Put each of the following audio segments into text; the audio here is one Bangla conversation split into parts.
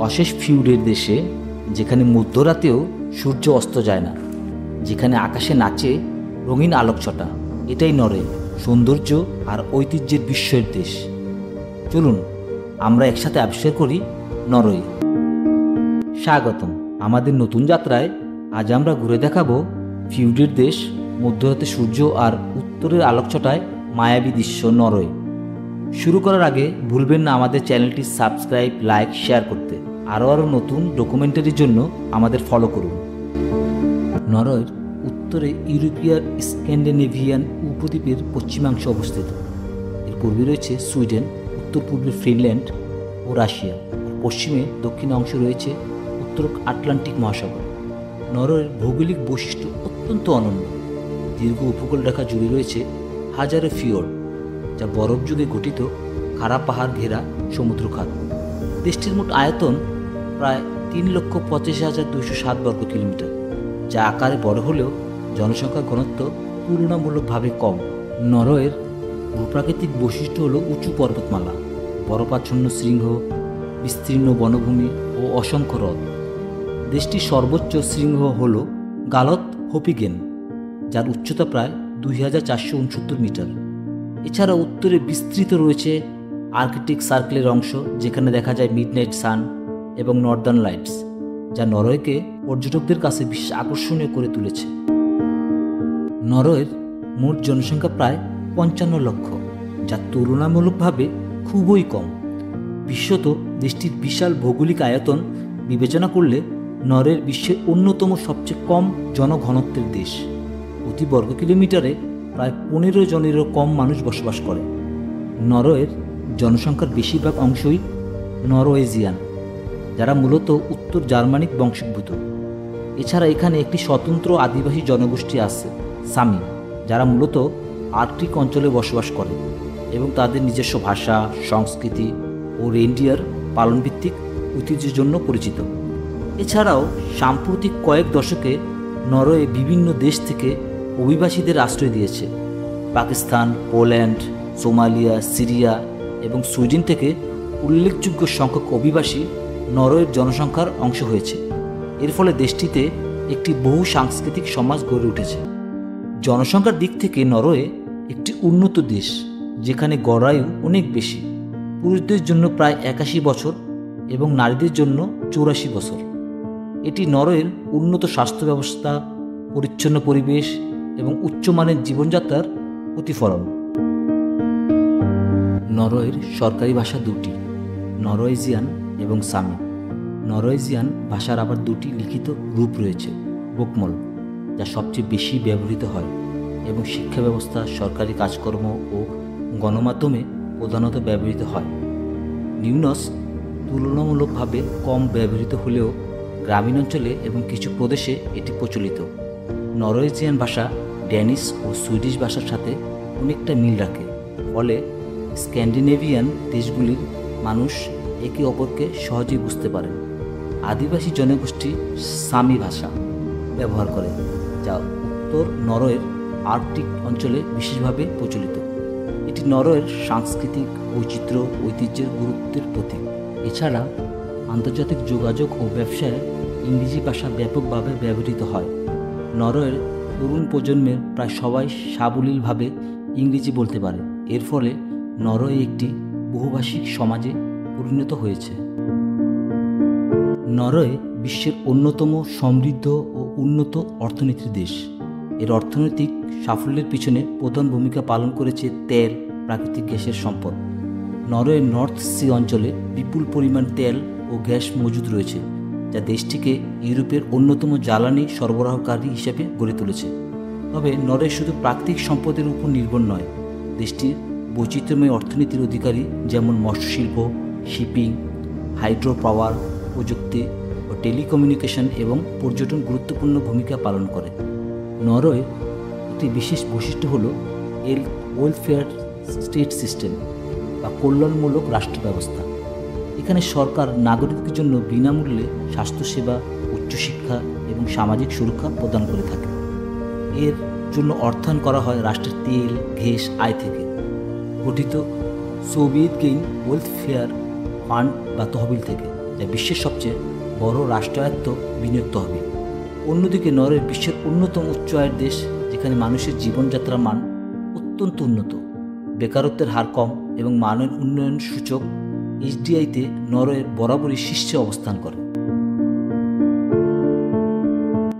অশেষ ফিউডের দেশে, যেখানে মধ্যরাতেও সূর্য অস্ত যায় না, যেখানে আকাশে নাচে রঙিন আলোকছটা। এটাই নরওয়ে, সৌন্দর্য আর ঐতিহ্যের বিস্ময়ের দেশ। চলুন আমরা একসাথে আবিষ্কার করি নরওয়ে। স্বাগতম আমাদের নতুন যাত্রায়। আজ আমরা ঘুরে দেখাবো ফিউডের দেশ, মধ্যরাতে সূর্য আর উত্তরের আলোকছটায় মায়াবী দৃশ্য নরওয়ে। শুরু করার আগে ভুলবেন না আমাদের চ্যানেলটি সাবস্ক্রাইব, লাইক, শেয়ার করতে। আরও নতুন ডকুমেন্টারির জন্য আমাদের ফলো করুন। নরওয়ের উত্তরে ইউরোপীয় স্ক্যান্ডিনেভিয়ান উপদ্বীপের পশ্চিমাংশে অবস্থিত। এর পূর্বে রয়েছে সুইডেন, উত্তর পূর্বে ফিনল্যান্ড ও রাশিয়া, পশ্চিমে দক্ষিণ অংশে রয়েছে উত্তর আটলান্টিক মহাসাগর। নরওয়ের ভৌগোলিক বৈশিষ্ট্য অত্যন্ত অনন্য। দীর্ঘ উপকূল রেখা জুড়ে রয়েছে হাজারো ফিওর্ড, যা বরফ যুগে গঠিত খাড়া পাহাড় ঘেরা সমুদ্রখাত। দেশটির মোট আয়তন প্রায় 3,85,207 বর্গ কিলোমিটার, যা আকারে বড় হলেও জনসংখ্যার ঘনত্ব তুলনামূলকভাবে কম। নরওয়ের ভূপ্রাকৃতিক বৈশিষ্ট্য হল উঁচু পর্বতমালা, বরফাচ্ছন্ন শৃঙ্গ, বিস্তীর্ণ বনভূমি ও অসংখ্য হ্রদ। দেশটির সর্বোচ্চ শৃঙ্গ হল গালথ হোপিগেন, যার উচ্চতা প্রায় 2,469 মিটার। এছাড়া উত্তরে বিস্তৃত রয়েছে আর্কটিক সার্কেলের অংশ, যেখানে দেখা যায় মিডনাইট সান এবং নর্দার্ন লাইটস, যা নরওয়েকে পর্যটকদের কাছে বিশেষ আকর্ষণীয় করে তুলেছে। নরওয়ের মোট জনসংখ্যা প্রায় 55 লক্ষ, যা তুলনামূলকভাবে খুবই কম। বিশ্বত দেশটির বিশাল ভৌগোলিক আয়তন বিবেচনা করলে নরওয়ের বিশ্বের অন্যতম সবচেয়ে কম জনঘনত্বের দেশ। প্রতি বর্গ কিলোমিটারে প্রায় 15 জনেরও কম মানুষ বসবাস করে। নরওয়ের জনসংখ্যার বেশিরভাগ অংশই নরওয়েজিয়ান, যারা মূলত উত্তর জার্মানিক বংশোদ্ভূত। এছাড়া এখানে একটি স্বতন্ত্র আদিবাসী জনগোষ্ঠী আছে, সামি, যারা মূলত আর্কটিক অঞ্চলে বসবাস করে এবং তাদের নিজস্ব ভাষা, সংস্কৃতি ও রেইনডিয়ার পালনভিত্তিক ঐতিহ্যের জন্য পরিচিত। এছাড়াও সাম্প্রতিক কয়েক দশকে নরওয়ে বিভিন্ন দেশ থেকে অভিবাসীদের আশ্রয় দিয়েছে। পাকিস্তান, পোল্যান্ড, সোমালিয়া, সিরিয়া এবং সুইডেন থেকে উল্লেখযোগ্য সংখ্যক অভিবাসী নরওয়ের জনসংখ্যার অংশ হয়েছে। এর ফলে দেশটিতে একটি বহু সাংস্কৃতিক সমাজ গড়ে উঠেছে। জনসংখ্যার দিক থেকে নরওয়ে একটি উন্নত দেশ, যেখানে গড় আয়ু অনেক বেশি। পুরুষদের জন্য প্রায় 81 বছর এবং নারীদের জন্য 84 বছর। এটি নরওয়ের উন্নত স্বাস্থ্য ব্যবস্থা, পরিচ্ছন্ন পরিবেশ এবং উচ্চমানের জীবনযাত্রার প্রতিফলন। নরওয়ের সরকারি ভাষা দুটি, নরওয়েজিয়ান এবং সামি। নরওয়েজিয়ান ভাষার আবার দুটি লিখিত রূপ রয়েছে, বোকমল, যা সবচেয়ে বেশি ব্যবহৃত হয়, এবং শিক্ষা ব্যবস্থা, সরকারি কাজকর্ম ও গণমাধ্যমে প্রধানত ব্যবহৃত হয়। নিউনস তুলনামূলকভাবে কম ব্যবহৃত হলেও গ্রামীণ অঞ্চলে এবং কিছু প্রদেশে এটি প্রচলিত। নরওয়েজিয়ান ভাষা ড্যানিশ ও সুইডিশ ভাষার সাথে অনেকটা মিল রাখে, ফলে স্ক্যান্ডিনেভিয়ান দেশগুলির মানুষ একে অপরকে সহজেই বুঝতে পারে। আদিবাসী জনগোষ্ঠী সামি ভাষা ব্যবহার করে, যা উত্তর নরওয়ের আর্কটিক অঞ্চলে বিশেষভাবে প্রচলিত। এটি নরওয়ের সাংস্কৃতিক বৈচিত্র্য ঐতিহ্যের গুরুত্বের প্রতীক। এছাড়া আন্তর্জাতিক যোগাযোগ ও ব্যবসায় ইংরেজি ভাষা ব্যাপকভাবে ব্যবহৃত হয়। নরওয়ের তরুণ প্রজন্মের প্রায় সবাই সাবলীলভাবে ইংরেজি বলতে পারে। এর ফলে নরওয়ে একটি বহুভাষিক সমাজে পরিণত হয়েছে। নরওয়ে বিশ্বের অন্যতম সমৃদ্ধ ও উন্নত অর্থনীতির দেশ। এর অর্থনৈতিক সাফল্যের পিছনে প্রধান ভূমিকা পালন করেছে তেল, প্রাকৃতিক গ্যাসের সম্পদ। নরওয়ের নর্থ সি অঞ্চলে বিপুল পরিমাণ তেল ও গ্যাস মজুদ রয়েছে, যা দেশটিকে ইউরোপের অন্যতম জ্বালানি সরবরাহকারী হিসেবে গড়ে তুলেছে। তবে নরওয়ে শুধু প্রাকৃতিক সম্পদের উপর নির্ভর নয়, দেশটির বৈচিত্র্যময় অর্থনীতির অধিকারী, যেমন মৎস্যশিল্প, শিপিং, হাইড্রো পাওয়ার, প্রযুক্তি ও টেলিকমিউনিকেশন এবং পর্যটন গুরুত্বপূর্ণ ভূমিকা পালন করে। নরওয়ের একটি বিশেষ বৈশিষ্ট্য হল এর ওয়েলফেয়ার স্টেট সিস্টেম বা কল্যাণমূলক রাষ্ট্র ব্যবস্থা। এখানে সরকার নাগরিকদের জন্য বিনামূল্যে স্বাস্থ্যসেবা, উচ্চশিক্ষা এবং সামাজিক সুরক্ষা প্রদান করে থাকে। এর জন্য অর্থায়ন করা হয় রাষ্ট্রের তেল, গ্যাস আয় থেকে গঠিত সোভিয়েত গেইন ওয়েলফেয়ার ফান্ড বা তহবিল থেকে, যা বিশ্বের সবচেয়ে বড় রাষ্ট্রায়ত্ত বিনিয়োগ তহবিল। অন্যদিকে নরওয়ে বিশ্বের অন্যতম উচ্চ আয়ের দেশ, যেখানে মানুষের জীবনযাত্রার মান অত্যন্ত উন্নত, বেকারত্বের হার কম এবং মানব উন্নয়ন সূচক HDI-তে নরওয়ের বরাবরই শীর্ষে অবস্থান করে।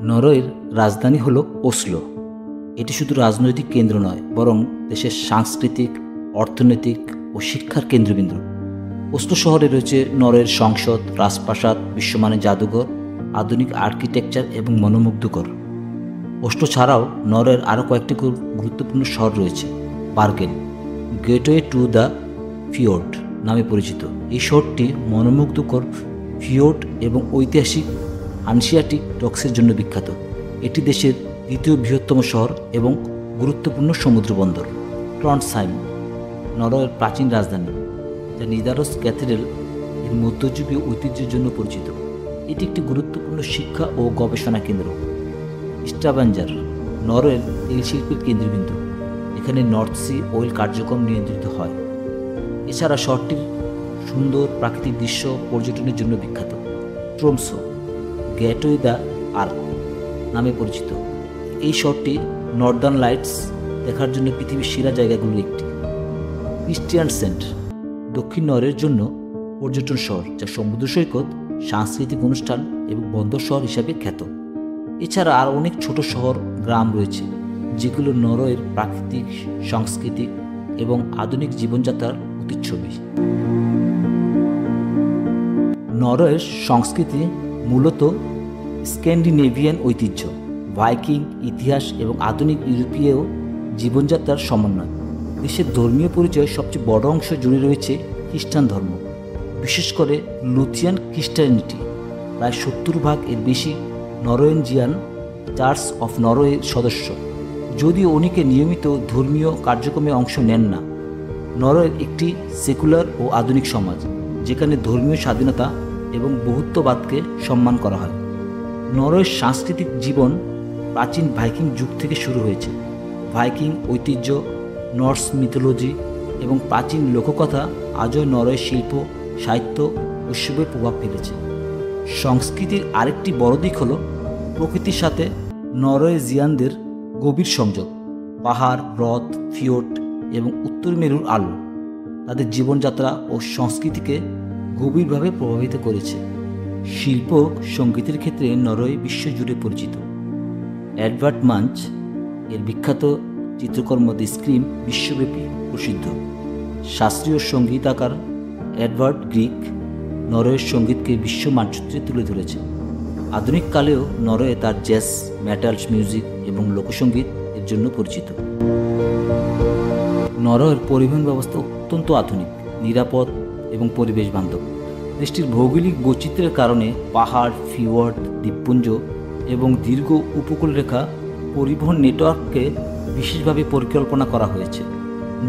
নরওয়ের রাজধানী হল ওসলো। এটি শুধু রাজনৈতিক কেন্দ্র নয়, বরং দেশের সাংস্কৃতিক, অর্থনৈতিক ও শিক্ষার কেন্দ্রবিন্দু। ওসলো শহরে রয়েছে নরওয়ের সংসদ, রাজপ্রাসাদ, বিশ্বমানের জাদুঘর, আধুনিক আর্কিটেকচার এবং মনোমুগ্ধকর। ওসলো ছাড়াও নরওয়ের আরও কয়েকটি গুরুত্বপূর্ণ শহর রয়েছে। Bargain, gateway to the fjord নামে পরিচিত। এই শহরটি মনোমুগ্ধকর ফিওর্ড এবং ঐতিহাসিক হানসিয়াটিক ডকসের জন্য বিখ্যাত। এটি দেশের দ্বিতীয় বৃহত্তম শহর এবং গুরুত্বপূর্ণ সমুদ্র বন্দর। ট্রন্ডহাইম, নরওয়ের প্রাচীন রাজধানী, যা নিদারস ক্যাথেড্রাল এর মধ্যযুগীয় ঐতিহ্যের জন্য পরিচিত। এটি একটি গুরুত্বপূর্ণ শিক্ষা ও গবেষণা কেন্দ্র। স্টাভাঞ্জার, নরওয়ের তেল শিল্পের কেন্দ্রবিন্দু। এখানে নর্থ সি অয়েল কার্যক্রম নিয়ন্ত্রিত হয়। এছাড়া শহরটির সুন্দর প্রাকৃতিক দৃশ্য পর্যটনের জন্য বিখ্যাত। ট্রোমসো, গেটওয়ে দ্য আর্ক নামে পরিচিত। এই শহরটি নর্দার্ন লাইটস দেখার জন্য পৃথিবীর সেরা জায়গাগুলোর একটি। ক্রিস্টিয়ানসেন্ড, দক্ষিণ নরওয়ের জন্য পর্যটন শহর, যা সমুদ্র সৈকত, সাংস্কৃতিক অনুষ্ঠান এবং বন্দর শহর হিসাবে খ্যাত। এছাড়া আর অনেক ছোট শহর, গ্রাম রয়েছে, যেগুলো নরওয়ের প্রাকৃতিক, সাংস্কৃতিক এবং আধুনিক জীবনযাত্রার প্রতিচ্ছবি। নরওয়ের সংস্কৃতি মূলত স্ক্যান্ডিনেভিয়ান ঐতিহ্য, ভাইকিং ইতিহাস এবং আধুনিক ইউরোপীয় জীবনযাত্রার সমন্বয়। দেশের ধর্মীয় পরিচয় সবচেয়ে বড় অংশ জুড়ে রয়েছে খ্রিস্টান ধর্ম, বিশেষ করে লুথিয়ান খ্রিস্টানিটি। প্রায় 70% এর বেশি নরওয়েজিয়ান চার্চ অফ নরওয়ের সদস্য, যদিও অনেকে নিয়মিত ধর্মীয় কার্যক্রমে অংশ নেন না। নরওয়ের একটি সেকুলার ও আধুনিক সমাজ, যেখানে ধর্মীয় স্বাধীনতা এবং বহুত্ববাদকে সম্মান করা হয়। নরওয়ের সাংস্কৃতিক জীবন প্রাচীন ভাইকিং যুগ থেকে শুরু হয়েছে। ভাইকিং ঐতিহ্য, নর্স মিথোলজি এবং প্রাচীন লোককথা আজও নরওয়ের শিল্প, সাহিত্য, উৎসবে প্রভাব ফেলেছে। সংস্কৃতির আরেকটি বড় দিক হল প্রকৃতির সাথে নরওয়েজিয়ানদের গভীর সংযোগ। পাহাড়, হ্রদ, ফিওর্ড এবং উত্তর মেরুর আলো তাদের জীবনযাত্রা ও সংস্কৃতিকে গভীরভাবে প্রভাবিত করেছে। শিল্প, সঙ্গীতের ক্ষেত্রে নরওয়ে বিশ্বজুড়ে পরিচিত। এডভার্ড মাঞ্চ এর বিখ্যাত চিত্রকর্ম দ্য স্ক্রিম বিশ্বব্যাপী প্রসিদ্ধ। শাস্ত্রীয় সঙ্গীতাকার এডভার্ড গ্রিক নরওয়ের সঙ্গীতকে বিশ্ব মানচিত্রে তুলে ধরেছে। আধুনিক কালেও নরওয়ে তার জ্যাজ, মেটাল মিউজিক এবং লোকসঙ্গীত এর জন্য পরিচিত। নরওয়ের পরিবহন ব্যবস্থা অত্যন্ত আধুনিক, নিরাপদ এবং পরিবেশ বান্ধব। দেশটির ভৌগোলিক বৈচিত্র্যের কারণে পাহাড়, ফিওর্ড, দ্বীপপুঞ্জ এবং দীর্ঘ উপকূলরেখা পরিবহন নেটওয়ার্ককে বিশেষভাবে পরিকল্পনা করা হয়েছে।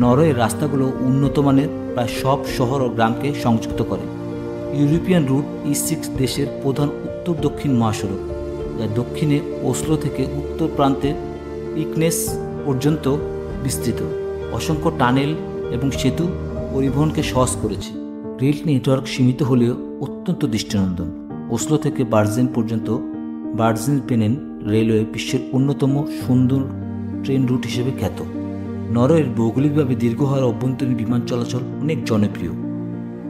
নরওয়ের রাস্তাগুলো উন্নত মানের, প্রায় সব শহর ও গ্রামকে সংযুক্ত করে। ইউরোপিয়ান রুট E6 দেশের প্রধান উত্তর দক্ষিণ মহাসড়ক, যা দক্ষিণে ওসলো থেকে উত্তর প্রান্তে পিকনেস পর্যন্ত বিস্তৃত। অসংখ্য টানেল এবং সেতু পরিবহনকে সহজ করেছে। রেল নেটওয়ার্ক সীমিত হলেও অত্যন্ত দৃষ্টিনন্দন। ওসলো থেকে বার্জেন পর্যন্ত বার্জেন পেনেন রেলওয়ে বিশ্বের অন্যতম সুন্দর ট্রেন রুট হিসেবে খ্যাত। নরওয়ের ভৌগোলিকভাবে দীর্ঘ হওয়ার অভ্যন্তরীণ বিমান চলাচল অনেক জনপ্রিয়।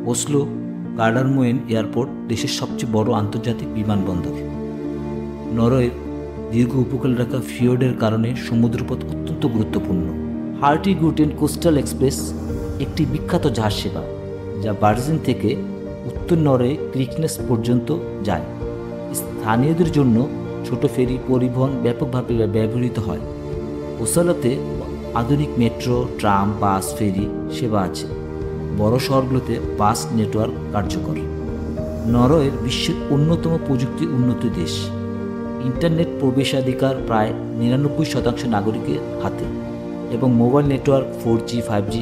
ওসলো গার্ডারমোয়েন এয়ারপোর্ট দেশের সবচেয়ে বড় আন্তর্জাতিক বিমানবন্দর। নরওয়ের দীর্ঘ উপকূলরেখা ফিওর্ডের কারণে সমুদ্রপথ অত্যন্ত গুরুত্বপূর্ণ। হার্টিগুটেন কোস্টাল এক্সপ্রেস একটি বিখ্যাত জাহাজ সেবা, যা বার্জিন থেকে উত্তর নরওয়ে ক্রিকনেস পর্যন্ত যায়। স্থানীয়দের জন্য ছোট ফেরি পরিবহন ব্যাপকভাবে ব্যবহৃত হয়। ওসলোতে আধুনিক মেট্রো, ট্রাম, বাস, ফেরি সেবা আছে। বড় শহরগুলোতে বাস নেটওয়ার্ক কার্যকর। নরওয়ের বিশ্বের অন্যতম প্রযুক্তি উন্নত দেশ। ইন্টারনেট প্রবেশাধিকার প্রায় 99% নাগরিকের হাতে এবং মোবাইল নেটওয়ার্ক 4G, 5G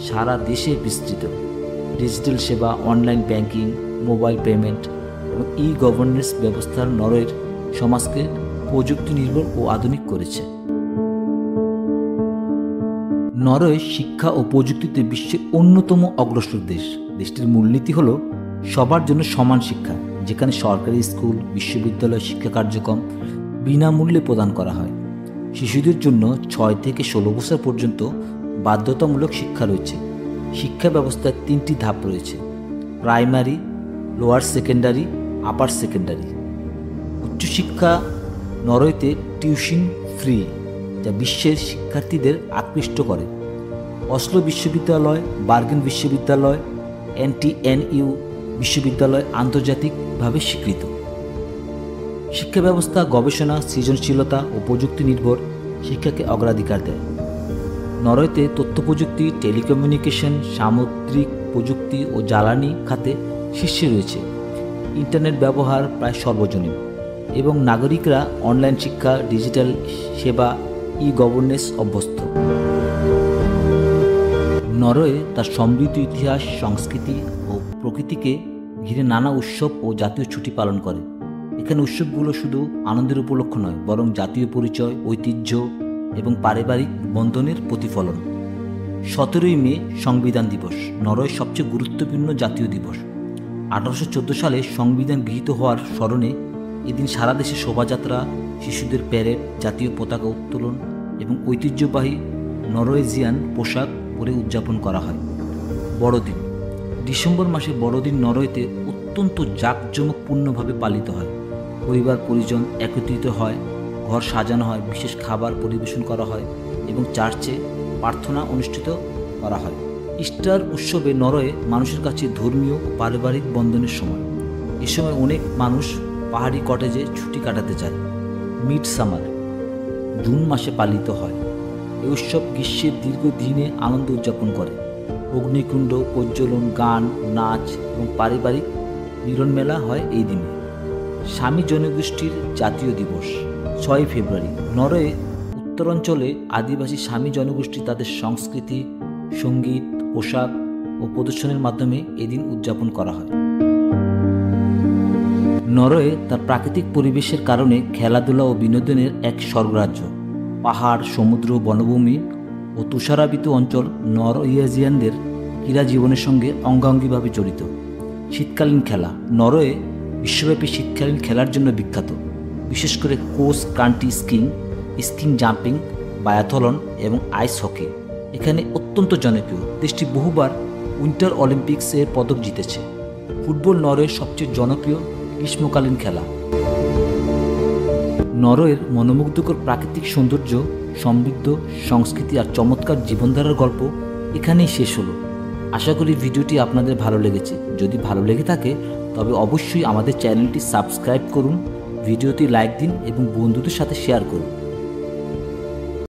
সারা দেশে বিস্তৃত। ডিজিটাল সেবা, অনলাইন ব্যাংকিং, মোবাইল পেমেন্ট এবং গভর্নেন্স ব্যবস্থার নরওয়ের সমাজকে প্রযুক্তি নির্ভর ও আধুনিক করেছে। নরওয়ে শিক্ষা ও প্রযুক্তিতে বিশ্বের অন্যতম অগ্রসর দেশ। দেশটির মূলনীতি হল সবার জন্য সমান শিক্ষা, যেখানে সরকারি স্কুল, বিশ্ববিদ্যালয় শিক্ষা কার্যক্রম বিনামূল্যে প্রদান করা হয়। শিশুদের জন্য 6 থেকে 16 বছর পর্যন্ত বাধ্যতামূলক শিক্ষা রয়েছে। শিক্ষা ব্যবস্থায় 3টি ধাপ রয়েছে: প্রাইমারি, লোয়ার সেকেন্ডারি, আপার সেকেন্ডারি। উচ্চশিক্ষা নরওয়েতে টিউশন ফ্রি, যা বিশ্বের শিক্ষার্থীদের আকৃষ্ট করে। অসলো বিশ্ববিদ্যালয়, বার্গেন বিশ্ববিদ্যালয়, NTNU বিশ্ববিদ্যালয় আন্তর্জাতিকভাবে স্বীকৃত। শিক্ষা ব্যবস্থা গবেষণা, সৃজনশীলতা ও প্রযুক্তি নির্ভর শিক্ষাকে অগ্রাধিকার দেয়। নরওয়েতে তথ্য প্রযুক্তি, টেলিকমিউনিকেশন, সামুদ্রিক প্রযুক্তি ও জ্বালানি খাতে শীর্ষে রয়েছে। ইন্টারনেট ব্যবহার প্রায় সর্বজনীন এবং নাগরিকরা অনলাইন শিক্ষা, ডিজিটাল সেবা, গভর্নেন্স অভ্যস্ত। নরওয়ে তার সমৃদ্ধ ইতিহাস, সংস্কৃতি ও প্রকৃতিকে ঘিরে নানা উৎসব ও জাতীয় ছুটি পালন করে। এখানে উৎসবগুলো শুধু আনন্দের উপলক্ষ নয়, বরং জাতীয় পরিচয়, ঐতিহ্য এবং পারিবারিক বন্ধনের প্রতিফলন। 17ই মে সংবিধান দিবস, নরওয়ের সবচেয়ে গুরুত্বপূর্ণ জাতীয় দিবস। 1814 সালে সংবিধান গৃহীত হওয়ার স্মরণে এদিন সারা দেশে শোভাযাত্রা, শিশুদের প্যারেড, জাতীয় পতাকা উত্তোলন এবং ঐতিহ্যবাহী নরওয়েজিয়ান পোশাক পরে উদযাপন করা হয়। বড়দিন, ডিসেম্বর মাসে বড়দিন নরওয়েতে অত্যন্ত জাঁকজমকপূর্ণভাবে পালিত হয়। পরিবার পরিজন একত্রিত হয়, ঘর সাজানো হয়, বিশেষ খাবার পরিবেশন করা হয় এবং চার্চে প্রার্থনা অনুষ্ঠিত করা হয়। ইস্টার উৎসবে নরওয়ে মানুষের কাছে ধর্মীয় ও পারিবারিক বন্ধনের সময়। এ সময় অনেক মানুষ পাহাড়ি কটেজে ছুটি কাটাতে যায়। মিড সামার জুন মাসে পালিত হয়। এই উৎসব গ্রীষ্মের দীর্ঘদিনে আনন্দ উদযাপন করে। অগ্নিকুণ্ড, প্রজ্বলন, গান, নাচ এবং পারিবারিক মিলন মেলা হয় এই দিনে। সামি জনগোষ্ঠীর জাতীয় দিবস, 6 ফেব্রুয়ারি। নরওয়ে উত্তরাঞ্চলে আদিবাসী সামি জনগোষ্ঠী তাদের সংস্কৃতি, সঙ্গীত, পোশাক ও প্রদর্শনের মাধ্যমে এদিন উদযাপন করা হয়। নরওয়ে তার প্রাকৃতিক পরিবেশের কারণে খেলাধুলা ও বিনোদনের এক স্বর্গরাজ্য। পাহাড়, সমুদ্র, বনভূমি ও তুষারাবৃত অঞ্চল নরওয়েজিয়ানদের ক্রীড়া জীবনের সঙ্গে অঙ্গাঙ্গিভাবে জড়িত। শীতকালীন খেলা, নরওয়ে বিশ্বব্যাপী শীতকালীন খেলার জন্য বিখ্যাত, বিশেষ করে cross country skiing, skiing jumping, biathlon এবং আইস হকি এখানে অত্যন্ত জনপ্রিয়। দেশটি বহুবার উইন্টার অলিম্পিক্সের পদক জিতেছে। ফুটবল নরওয়ের সবচেয়ে জনপ্রিয় গ্রীষ্মকালীন খেলা। নরওয়ের মনোমুগ্ধকর প্রাকৃতিক সৌন্দর্য, সমৃদ্ধ সংস্কৃতি আর চমৎকার জীবনধারার গল্প এখানেই শেষ হলো। আশা করি ভিডিওটি আপনাদের ভালো লেগেছে। যদি ভালো লেগে থাকে তবে অবশ্যই আমাদের চ্যানেলটি সাবস্ক্রাইব করুন, ভিডিওটি লাইক দিন এবং বন্ধুদের সাথে শেয়ার করুন।